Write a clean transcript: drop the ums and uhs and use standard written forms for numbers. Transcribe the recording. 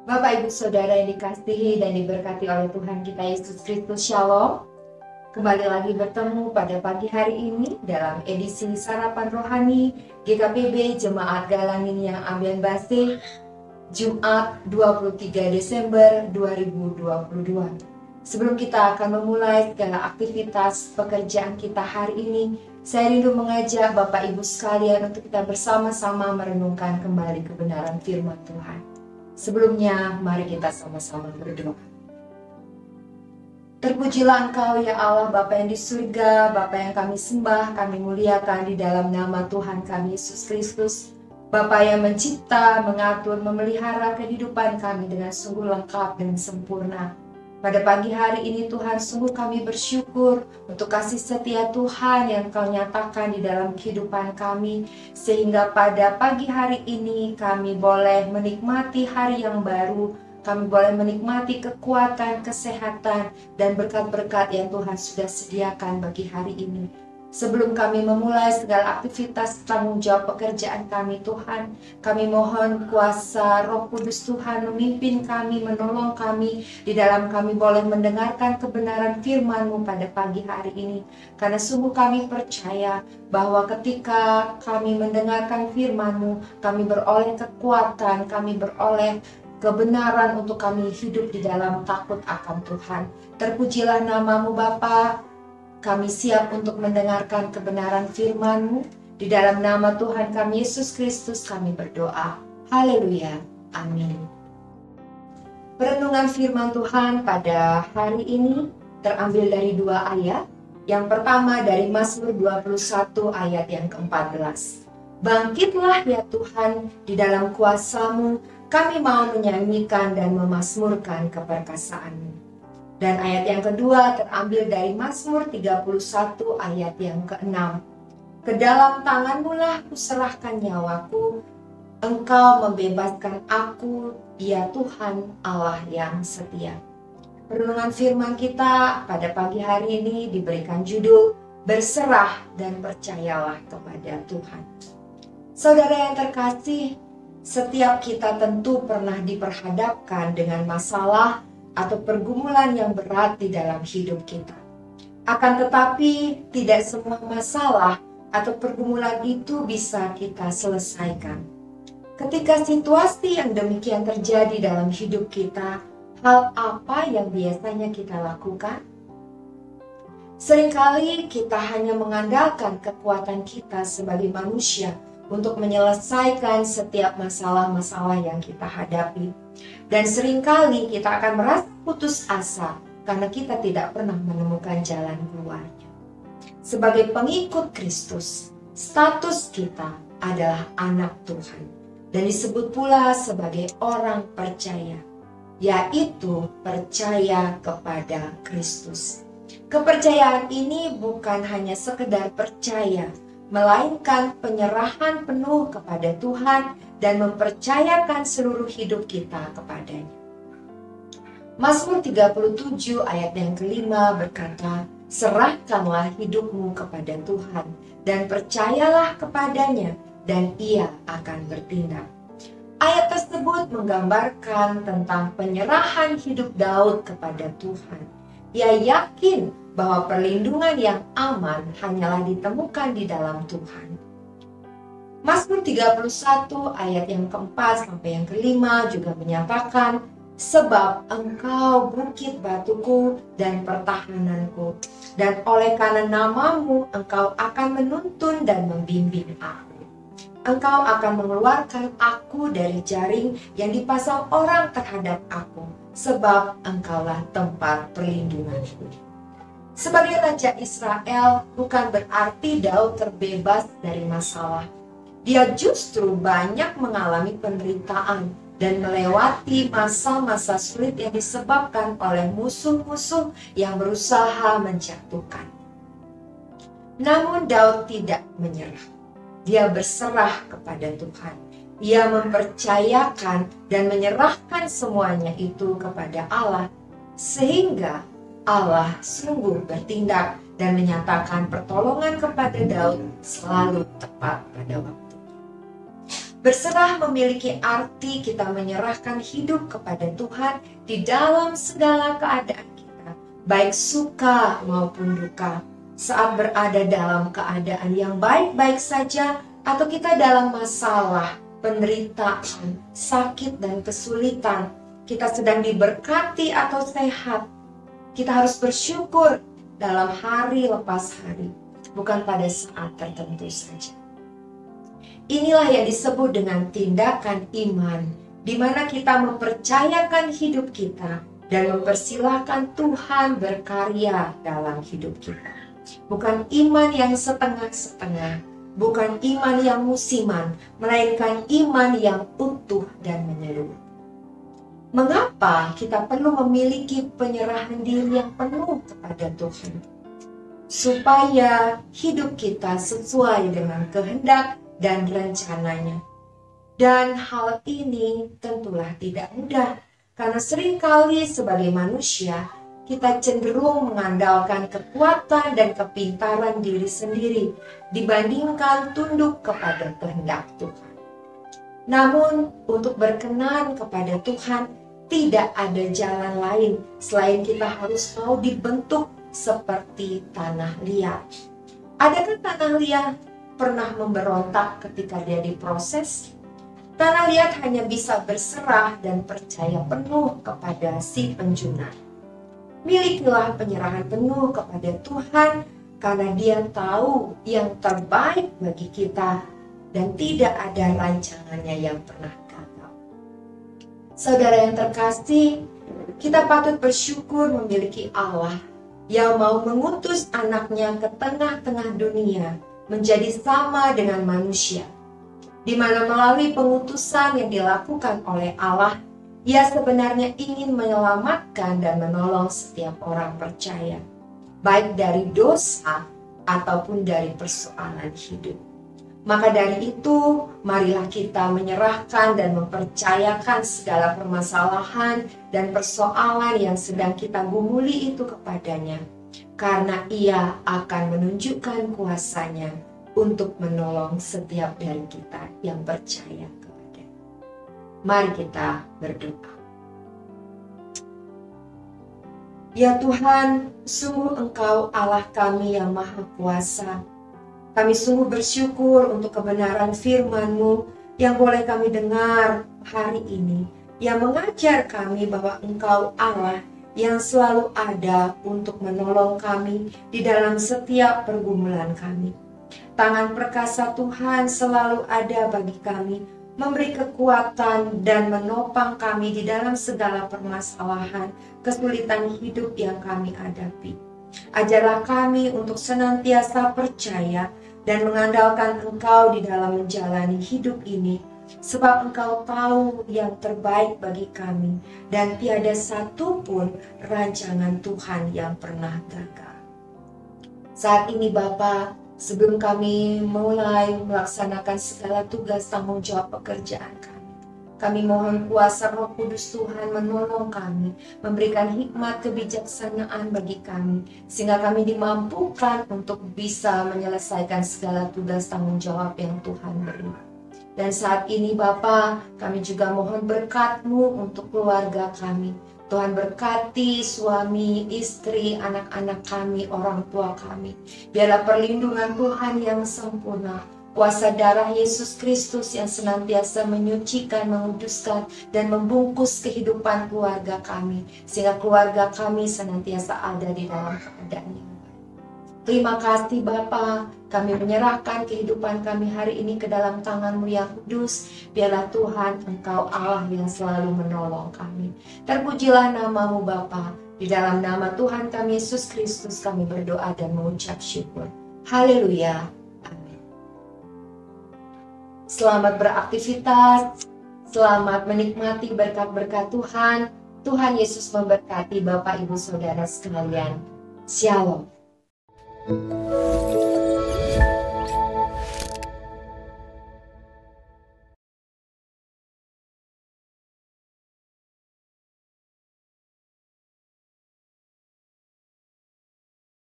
Bapak Ibu Saudara yang dikasihi dan diberkati oleh Tuhan kita Yesus Kristus, Shalom. Kembali lagi bertemu pada pagi hari ini dalam edisi Sarapan Rohani GKPB Jemaat Galangin yang Ambian Basih, Jumat 23 Desember 2022. Sebelum kita akan memulai segala aktivitas pekerjaan kita hari ini, saya rindu mengajak Bapak Ibu sekalian untuk kita bersama-sama merenungkan kembali kebenaran firman Tuhan. Sebelumnya, mari kita sama-sama berdoa. Terpujilah Engkau ya Allah, Bapa yang di surga, Bapa yang kami sembah, kami muliakan di dalam nama Tuhan kami Yesus Kristus. Bapa yang mencipta, mengatur, memelihara kehidupan kami dengan sungguh lengkap dan sempurna. Pada pagi hari ini Tuhan, sungguh kami bersyukur untuk kasih setia Tuhan yang Kau nyatakan di dalam kehidupan kami. Sehingga pada pagi hari ini kami boleh menikmati hari yang baru. Kami boleh menikmati kekuatan, kesehatan, dan berkat-berkat yang Tuhan sudah sediakan bagi hari ini. Sebelum kami memulai segala aktivitas tanggung jawab pekerjaan kami Tuhan, kami mohon kuasa Roh Kudus Tuhan memimpin kami, menolong kami, di dalam kami boleh mendengarkan kebenaran firman-Mu pada pagi hari ini. Karena sungguh kami percaya bahwa ketika kami mendengarkan firman-Mu, kami beroleh kekuatan, kami beroleh kebenaran untuk kami hidup di dalam takut akan Tuhan. Terpujilah nama-Mu Bapa. Kami siap untuk mendengarkan kebenaran firman-Mu. Di dalam nama Tuhan kami Yesus Kristus kami berdoa. Haleluya. Amin. Perenungan firman Tuhan pada hari ini terambil dari dua ayat. Yang pertama dari Mazmur 21 ayat yang ke-14. Bangkitlah ya Tuhan, di dalam kuasa-Mu kami mau menyanyikan dan memasmurkan keperkasaan-Mu. Dan ayat yang kedua terambil dari Mazmur 31 ayat yang ke-6. Ke dalam tangan-Mu lah kuserahkan nyawaku, Engkau membebaskan aku, ya Tuhan Allah yang setia. Renungan firman kita pada pagi hari ini diberikan judul Berserah dan Percayalah kepada Tuhan. Saudara yang terkasih, setiap kita tentu pernah diperhadapkan dengan masalah atau pergumulan yang berat di dalam hidup kita. Akan tetapi, tidak semua masalah atau pergumulan itu bisa kita selesaikan. Ketika situasi yang demikian terjadi dalam hidup kita, hal apa yang biasanya kita lakukan? Seringkali kita hanya mengandalkan kekuatan kita sebagai manusia untuk menyelesaikan setiap masalah-masalah yang kita hadapi. Dan seringkali kita akan merasa putus asa karena kita tidak pernah menemukan jalan keluarnya. Sebagai pengikut Kristus, status kita adalah anak Tuhan dan disebut pula sebagai orang percaya, yaitu percaya kepada Kristus. Kepercayaan ini bukan hanya sekedar percaya, melainkan penyerahan penuh kepada Tuhan dan mempercayakan seluruh hidup kita kepadanya. Mazmur 37 ayat yang ke-5 berkata, serahkanlah hidupmu kepada Tuhan dan percayalah kepadanya dan Ia akan bertindak. Ayat tersebut menggambarkan tentang penyerahan hidup Daud kepada Tuhan. Ia yakin bahwa perlindungan yang aman hanyalah ditemukan di dalam Tuhan. Mazmur 31 ayat yang ke-4 sampai yang ke-5 juga menyatakan, sebab Engkau bukit batuku dan pertahananku, dan oleh karena nama-Mu Engkau akan menuntun dan membimbing aku. Engkau akan mengeluarkan aku dari jaring yang dipasang orang terhadap aku, sebab Engkaulah tempat perlindunganku. Sebagai Raja Israel, bukan berarti Daud terbebas dari masalah. Dia justru banyak mengalami penderitaan dan melewati masa-masa sulit yang disebabkan oleh musuh-musuh yang berusaha menjatuhkan. Namun Daud tidak menyerah. Dia berserah kepada Tuhan. Ia mempercayakan dan menyerahkan semuanya itu kepada Allah, sehingga Allah sungguh bertindak dan menyatakan pertolongan kepada Daud selalu tepat pada waktu. Berserah memiliki arti kita menyerahkan hidup kepada Tuhan di dalam segala keadaan kita, baik suka maupun duka. Saat berada dalam keadaan yang baik-baik saja, atau kita dalam masalah, penderitaan, sakit dan kesulitan, kita sedang diberkati atau sehat, kita harus bersyukur dalam hari lepas hari, bukan pada saat tertentu saja. Inilah yang disebut dengan tindakan iman, di mana kita mempercayakan hidup kita dan mempersilahkan Tuhan berkarya dalam hidup kita. Bukan iman yang setengah-setengah, bukan iman yang musiman, melainkan iman yang utuh dan menyeluruh. Mengapa kita perlu memiliki penyerahan diri yang penuh kepada Tuhan? Supaya hidup kita sesuai dengan kehendak dan rencananya. Dan hal ini tentulah tidak mudah, karena seringkali sebagai manusia kita cenderung mengandalkan kekuatan dan kepintaran diri sendiri dibandingkan tunduk kepada kehendak Tuhan. Namun untuk berkenan kepada Tuhan tidak ada jalan lain selain kita harus mau dibentuk seperti tanah liat. Adakah tanah liat pernah memberontak ketika dia diproses? Tanah liat hanya bisa berserah dan percaya penuh kepada si penjunan. Milikilah penyerahan penuh kepada Tuhan, karena Dia tahu yang terbaik bagi kita dan tidak ada rancangannya yang pernah gagal. Saudara yang terkasih, kita patut bersyukur memiliki Allah yang mau mengutus anaknya ke tengah-tengah dunia menjadi sama dengan manusia, di mana melalui pengutusan yang dilakukan oleh Allah, Ia sebenarnya ingin menyelamatkan dan menolong setiap orang percaya, baik dari dosa ataupun dari persoalan hidup. Maka dari itu, marilah kita menyerahkan dan mempercayakan segala permasalahan dan persoalan yang sedang kita gumuli itu kepadanya, karena Ia akan menunjukkan kuasa-Nya untuk menolong setiap dari kita yang percaya kepada. Mari kita berdoa. Ya Tuhan, sungguh Engkau Allah kami yang Maha Kuasa. Kami sungguh bersyukur untuk kebenaran firman-Mu yang boleh kami dengar hari ini, yang mengajar kami bahwa Engkau Allah yang selalu ada untuk menolong kami di dalam setiap pergumulan kami. Tangan perkasa Tuhan selalu ada bagi kami, memberi kekuatan dan menopang kami di dalam segala permasalahan, kesulitan hidup yang kami hadapi. Ajarlah kami untuk senantiasa percaya dan mengandalkan Engkau di dalam menjalani hidup ini, sebab Engkau tahu yang terbaik bagi kami, dan tiada satu pun rancangan Tuhan yang pernah gagal. Saat ini Bapa, sebelum kami mulai melaksanakan segala tugas tanggung jawab pekerjaan kami mohon kuasa Roh Kudus Tuhan menolong kami, memberikan hikmat kebijaksanaan bagi kami, sehingga kami dimampukan untuk bisa menyelesaikan segala tugas tanggung jawab yang Tuhan beri. Dan saat ini Bapa, kami juga mohon berkat-Mu untuk keluarga kami. Tuhan berkati suami, istri, anak-anak kami, orang tua kami. Biarlah perlindungan Tuhan yang sempurna, kuasa darah Yesus Kristus yang senantiasa menyucikan, menguduskan, dan membungkus kehidupan keluarga kami, sehingga keluarga kami senantiasa ada di dalam keadaan yang baik. Terima kasih Bapa, kami menyerahkan kehidupan kami hari ini ke dalam tangan-Mu yang kudus. Biarlah Tuhan, Engkau Allah yang selalu menolong kami. Terpujilah nama-Mu Bapa. Di dalam nama Tuhan kami Yesus Kristus kami berdoa dan mengucap syukur. Haleluya. Amin. Selamat beraktivitas. Selamat menikmati berkat-berkat Tuhan. Tuhan Yesus memberkati Bapak Ibu Saudara sekalian. Shalom.